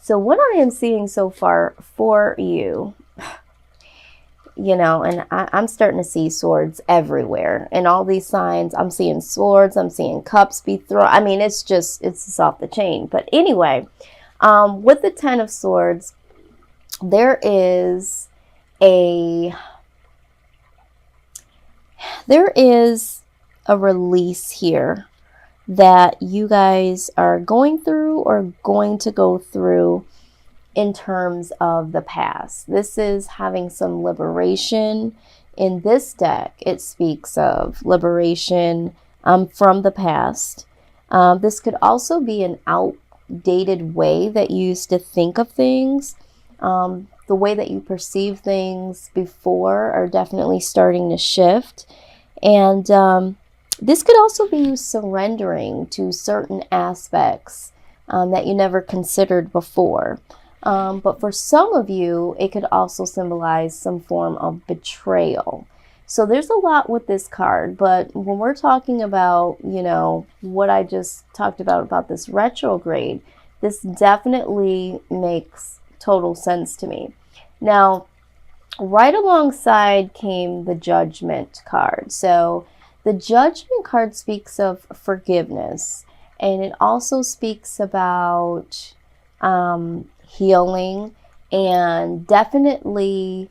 So what I am seeing so far for you, and I'm starting to see swords everywhere. And all these signs, I'm seeing swords, I'm seeing cups be thrown. I mean, it's just off the chain. But anyway, with the Ten of Swords, there is a release here that you guys are going through or going to go through in terms of the past. This is having some liberation. In this deck, it speaks of liberation from the past. This could also be an outdated way that you used to think of things. The way that you perceive things before are definitely starting to shift. And this could also be you surrendering to certain aspects that you never considered before. But for some of you, it could also symbolize some form of betrayal. So there's a lot with this card, but when we're talking about, what I just talked about this retrograde, this definitely makes total sense to me. Now, right alongside came the Judgment card. So the Judgment card speaks of forgiveness, and it also speaks about healing, and definitely,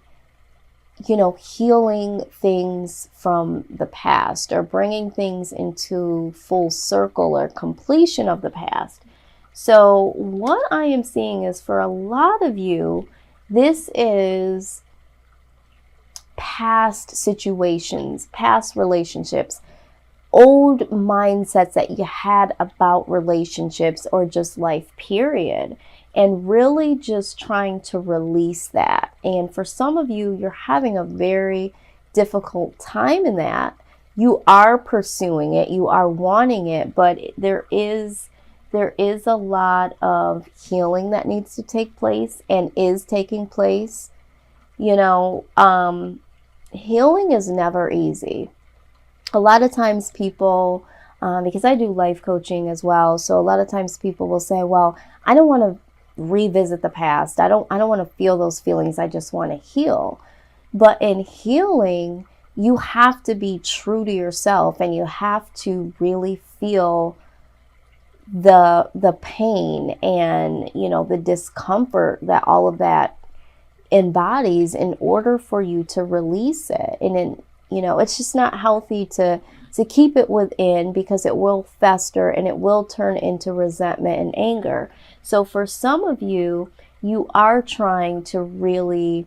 healing things from the past or bringing things into full circle or completion of the past. So what I am seeing is for a lot of you, this is past situations, past relationships, old mindsets that you had about relationships or just life period, and really just trying to release that. And for some of you, you're having a very difficult time in that. You are pursuing it, you are wanting it, but there is a lot of healing that needs to take place and is taking place. Healing is never easy. A lot of times people, because I do life coaching as well, so a lot of times people will say, well, I don't want to revisit the past. I don't want to feel those feelings. I just want to heal. But in healing, you have to be true to yourself, and you have to really feel the pain and, the discomfort that all of that embodies in order for you to release it. And it's just not healthy to keep it within, because it will fester and it will turn into resentment and anger. So for some of you, you are trying to really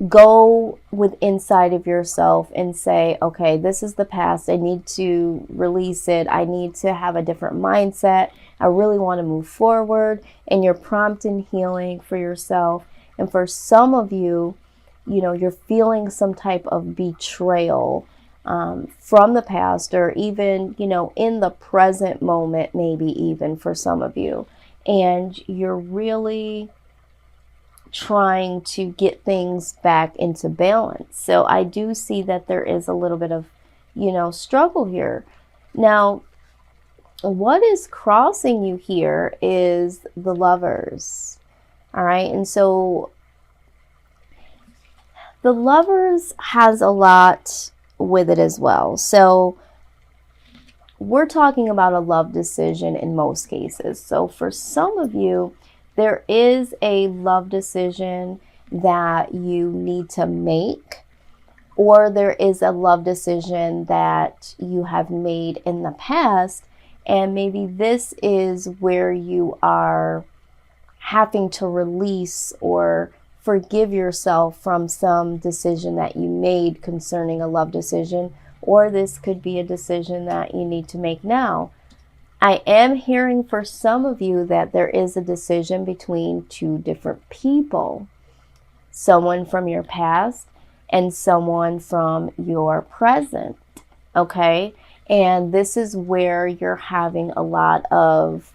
go with inside of yourself and say, okay, this is the past. I need to release it. I need to have a different mindset. I really want to move forward. And you're prompting healing for yourself. And for some of you, you're feeling some type of betrayal from the past, or even, in the present moment, maybe even for some of you. And you're really trying to get things back into balance. So I do see that there is a little bit of, struggle here. Now, what is crossing you here is the Lovers. All right. And so the Lovers has a lot with it as well. So we're talking about a love decision in most cases. So for some of you, there is a love decision that you need to make, or there is a love decision that you have made in the past, and maybe this is where you are having to release or forgive yourself from some decision that you made concerning a love decision, or this could be a decision that you need to make now. I am hearing for some of you that there is a decision between two different people, someone from your past and someone from your present, okay? And this is where you're having a lot of,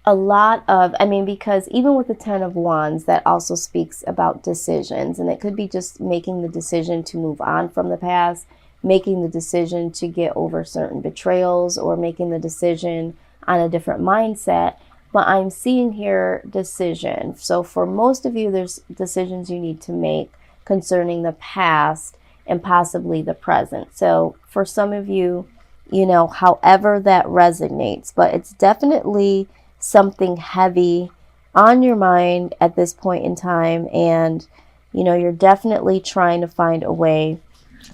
because even with the Ten of Wands, that also speaks about decisions, and it could be just making the decision to move on from the past, making the decision to get over certain betrayals, or making the decision on a different mindset. But I'm seeing here decision. So for most of you, there's decisions you need to make concerning the past and possibly the present. So for some of you, however that resonates, but it's definitely something heavy on your mind at this point in time. And, you're definitely trying to find a way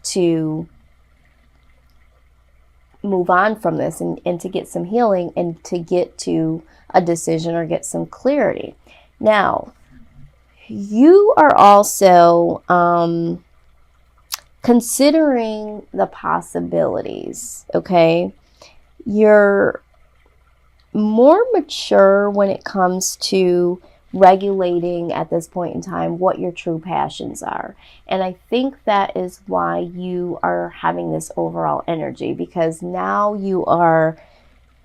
to move on from this and to get some healing and to get to a decision or get some clarity. Now, you are also considering the possibilities, okay? You're more mature when it comes to regulating at this point in time what your true passions are. And I think that is why you are having this overall energy, because now you are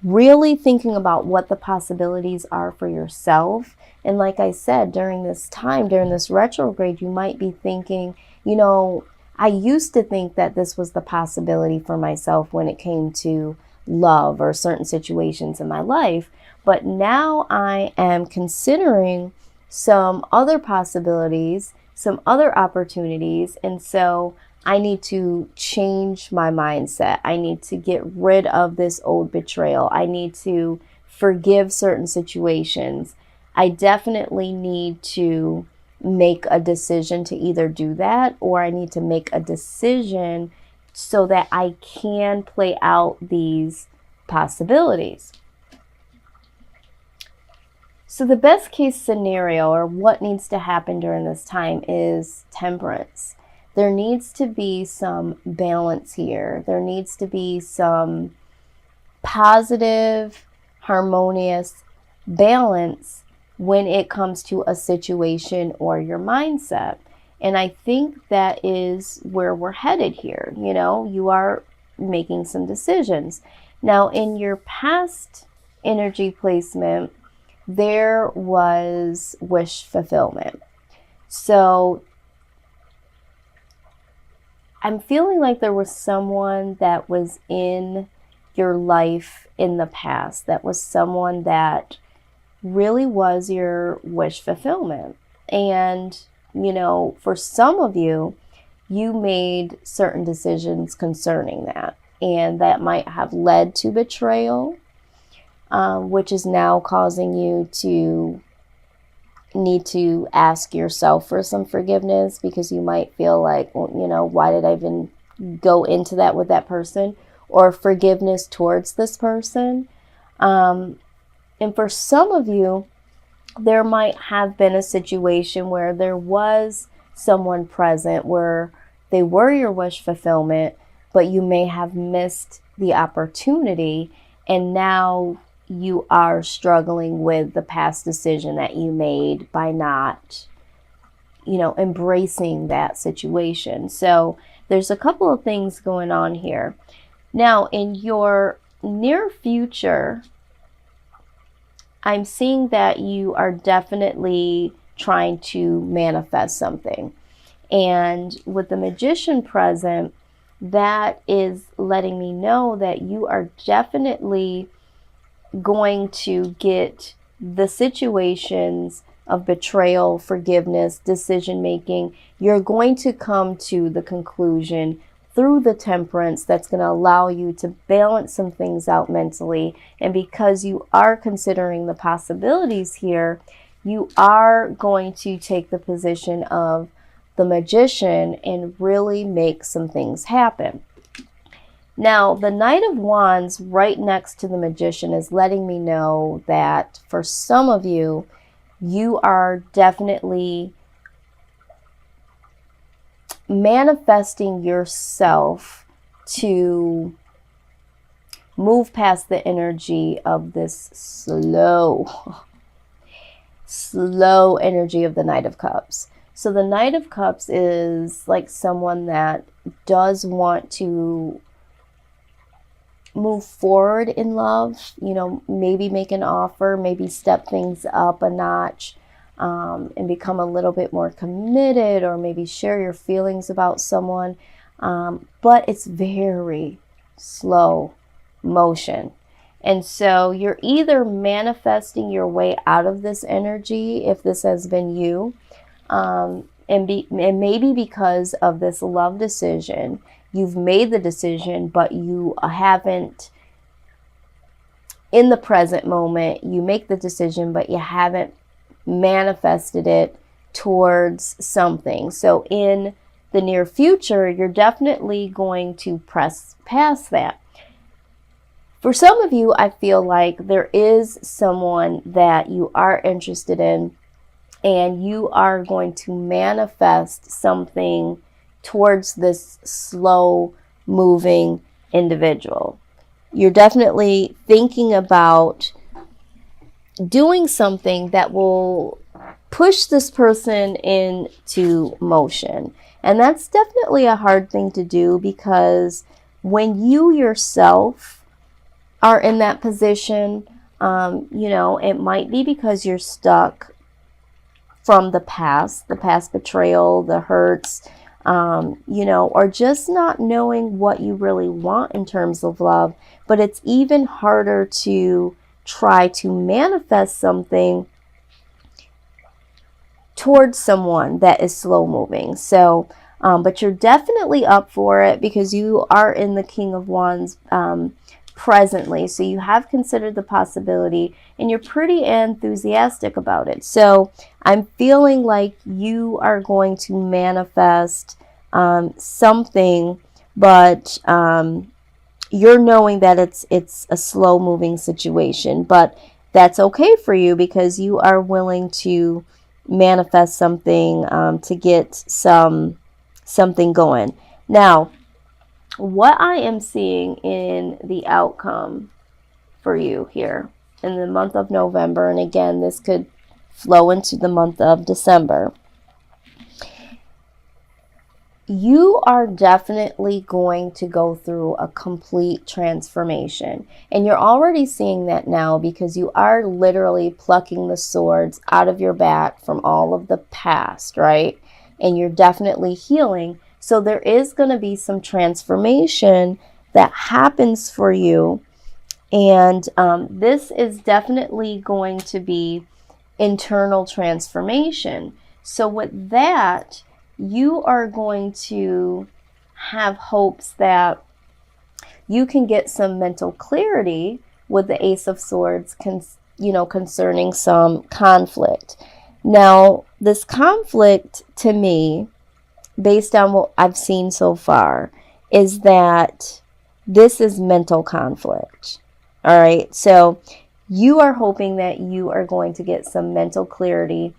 really thinking about what the possibilities are for yourself. And like I said, during this time, during this retrograde, you might be thinking, I used to think that this was the possibility for myself when it came to love or certain situations in my life. But now I am considering some other possibilities, some other opportunities. And so I need to change my mindset. I need to get rid of this old betrayal. I need to forgive certain situations. I definitely need to make a decision to either do that, or I need to make a decision so that I can play out these possibilities. So the best case scenario, or what needs to happen during this time, is temperance. There needs to be some balance here. There needs to be some positive, harmonious balance when it comes to a situation or your mindset. And I think that is where we're headed here. You are making some decisions. Now, in your past energy placement, there was wish fulfillment. So I'm feeling like there was someone that was in your life in the past, that was someone that really was your wish fulfillment. And, for some of you, you made certain decisions concerning that. And that might have led to betrayal, which is now causing you to need to ask yourself for some forgiveness, because you might feel like, well, why did I even go into that with that person? Or forgiveness towards this person. And for some of you, there might have been a situation where there was someone present where they were your wish fulfillment, but you may have missed the opportunity, and now you are struggling with the past decision that you made by not, embracing that situation. So there's a couple of things going on here. Now, in your near future, I'm seeing that you are definitely trying to manifest something. And with the Magician present, that is letting me know that you are definitely going to get the situations of betrayal, forgiveness, decision making. You're going to come to the conclusion through the temperance that's going to allow you to balance some things out mentally. And because you are considering the possibilities here, you are going to take the position of the Magician and really make some things happen. Now, the Knight of Wands right next to the Magician is letting me know that for some of you, you are definitely manifesting yourself to move past the energy of this slow energy of the Knight of Cups. So the Knight of Cups is like someone that does want to move forward in love, maybe make an offer, maybe step things up a notch, and become a little bit more committed, or maybe share your feelings about someone. But it's very slow motion. And so you're either manifesting your way out of this energy, if this has been you, and maybe because of this love decision, you've made the decision, but you haven't, in the present moment, you make the decision, but you haven't manifested it towards something. So in the near future, you're definitely going to press past that. For some of you, I feel like there is someone that you are interested in, and you are going to manifest something towards this slow moving individual. You're definitely thinking about doing something that will push this person into motion. And that's definitely a hard thing to do, because when you yourself are in that position, it might be because you're stuck from the past betrayal, the hurts, or just not knowing what you really want in terms of love. But it's even harder to try to manifest something towards someone that is slow moving. So, but you're definitely up for it, because you are in the King of Wands presently. So you have considered the possibility, and you're pretty enthusiastic about it. So I'm feeling like you are going to manifest something, but you're knowing that it's a slow moving situation. But that's okay for you, because you are willing to manifest something to get something going. Now, what I am seeing in the outcome for you here in the month of November, and again, this could flow into the month of December, you are definitely going to go through a complete transformation. And you're already seeing that now, because you are literally plucking the swords out of your back from all of the past, right? And you're definitely healing. So there is going to be some transformation that happens for you. And this is definitely going to be internal transformation. So with that, you are going to have hopes that you can get some mental clarity with the Ace of Swords, concerning some conflict. Now, this conflict, to me, based on what I've seen so far, is that this is mental conflict. All right. So you are hoping that you are going to get some mental clarity.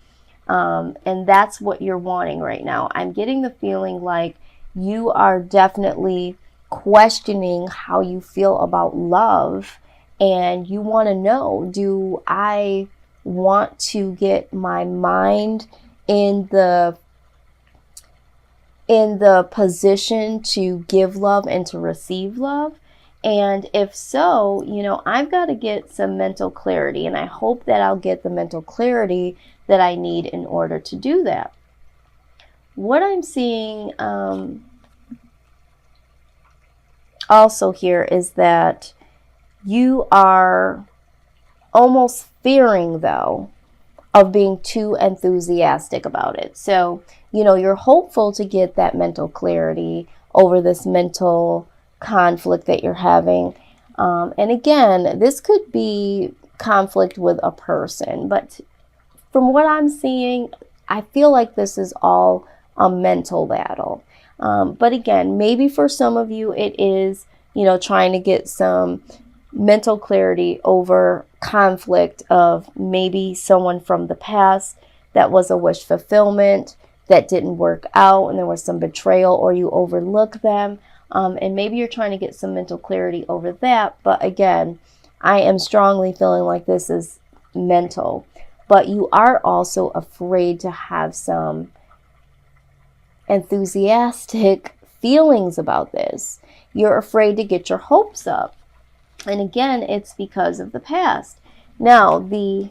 And that's what you're wanting right now. I'm getting the feeling like you are definitely questioning how you feel about love. And you want to know, do I want to get my mind in the position to give love and to receive love? And if so, I've got to get some mental clarity, and I hope that I'll get the mental clarity that I need in order to do that. What I'm seeing also here is that you are almost fearing, though, of being too enthusiastic about it. So, you're hopeful to get that mental clarity over this mental conflict that you're having. And again, this could be conflict with a person, but from what I'm seeing, I feel like this is all a mental battle. But again, maybe for some of you, it is, trying to get some mental clarity over conflict of maybe someone from the past that was a wish fulfillment that didn't work out, and there was some betrayal, or you overlooked them. And maybe you're trying to get some mental clarity over that. But again, I am strongly feeling like this is mental. But you are also afraid to have some enthusiastic feelings about this. You're afraid to get your hopes up. And again, it's because of the past. Now, the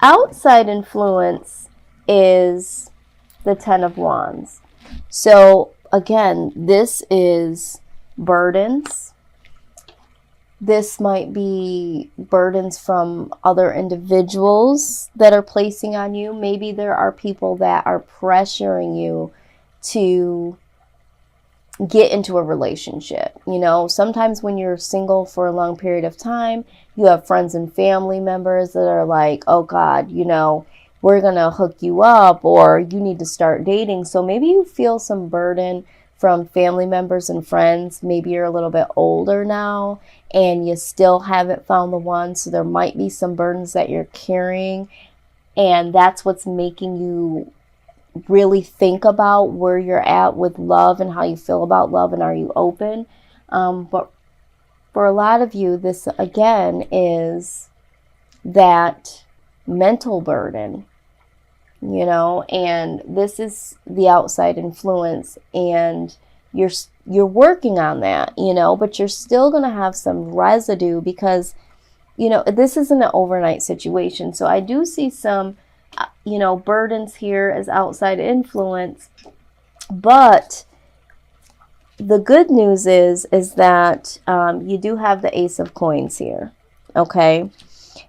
outside influence is the Ten of Wands. So again, this is burdens. This might be burdens from other individuals that are placing on you. Maybe there are people that are pressuring you to get into a relationship. You know, sometimes when you're single for a long period of time, you have friends and family members that are like, oh God, you know, we're going to hook you up, or you need to start dating. So maybe you feel some burden from family members and friends. Maybe you're a little bit older now and you still haven't found the one. So there might be some burdens that you're carrying, and that's what's making you really think about where you're at with love and how you feel about love, and are you open. But for a lot of you, this again is that mental burden, you know, and this is the outside influence, and you're working on that, you know, but you're still going to have some residue because, you know, this isn't an overnight situation. So I do see some, you know, burdens here as outside influence. But the good news is that you do have the Ace of Coins here. Okay.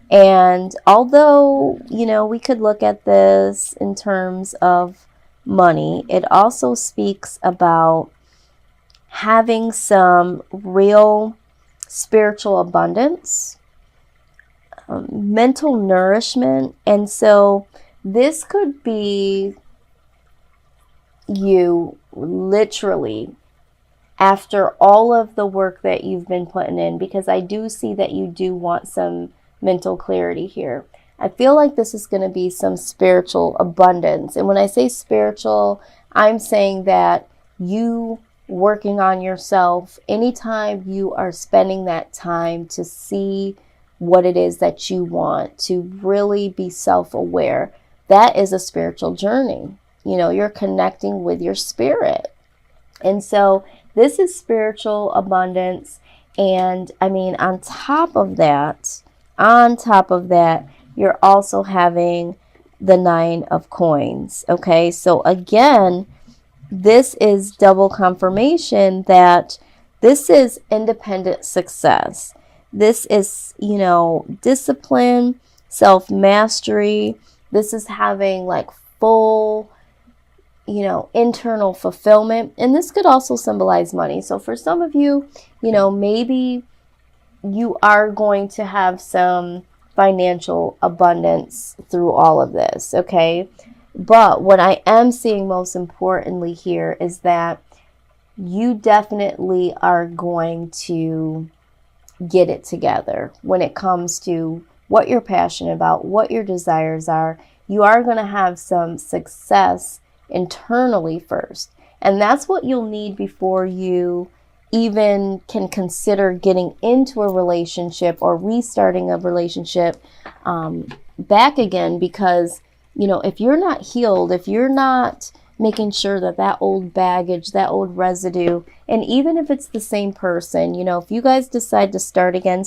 And although, you know, we could look at this in terms of money, it also speaks about having some real spiritual abundance, mental nourishment. And so this could be you literally after all of the work that you've been putting in, because I do see that you do want some mental clarity here. I feel like this is going to be some spiritual abundance. And when I say spiritual, I'm saying that you working on yourself, anytime you are spending that time to see what it is that you want, to really be self-aware, that is a spiritual journey. You know, you're connecting with your spirit. And so this is spiritual abundance. And I mean, on top of that, you're also having the 9 of Coins. Okay, so again, this is double confirmation that this is independent success. This is, you know, discipline, self-mastery. This is having like full, you know, internal fulfillment. And this could also symbolize money. So for some of you, you know, maybe you are going to have some financial abundance through all of this, okay? But what I am seeing most importantly here is that you definitely are going to get it together when it comes to what you're passionate about, what your desires are. You are going to have some success internally first. And that's what you'll need before you even can consider getting into a relationship or restarting a relationship back again. Because, you know, if you're not healed, if you're not making sure that that old baggage, that old residue, and even if it's the same person, you know, if you guys decide to start again,